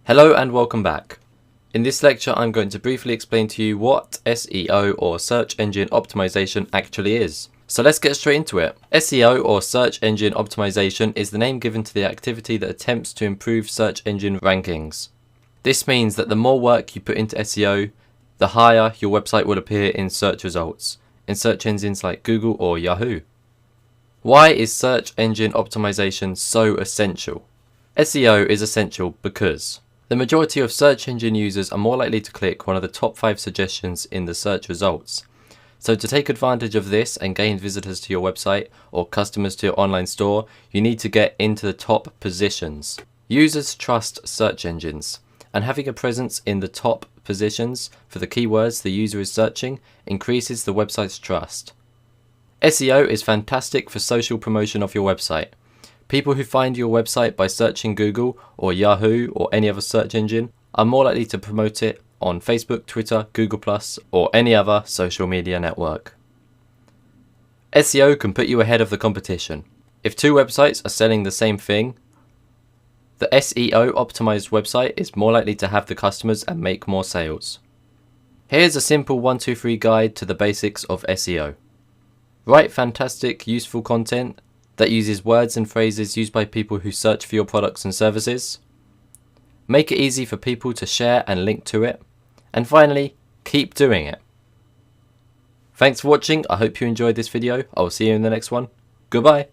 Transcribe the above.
Hello and welcome back. In this lecture I'm going to briefly explain to you what SEO or search engine optimization actually is. So let's get straight into it. SEO or search engine optimization is the name given to the activity that attempts to improve search engine rankings. This means that the more work you put into SEO, the higher your website will appear in search results, in search engines like Google or Yahoo. Why is search engine optimization so essential? SEO is essential because the majority of search engine users are more likely to click one of the top 5 suggestions in the search results. So to take advantage of this and gain visitors to your website or customers to your online store, you need to get into the top positions. Users trust search engines, and having a presence in the top positions for the keywords the user is searching increases the website's trust. SEO is fantastic for social promotion of your website. People who find your website by searching Google or Yahoo or any other search engine are more likely to promote it on Facebook, Twitter, Google+, or any other social media network. SEO can put you ahead of the competition. If two websites are selling the same thing, the SEO optimized website is more likely to have the customers and make more sales. Here's a simple 1-2-3 guide to the basics of SEO. Write fantastic, useful content that uses words and phrases used by people who search for your products and services. Make it easy for people to share and link to it. And finally, keep doing it. Thanks for watching. I hope you enjoyed this video. I will see you in the next one. Goodbye.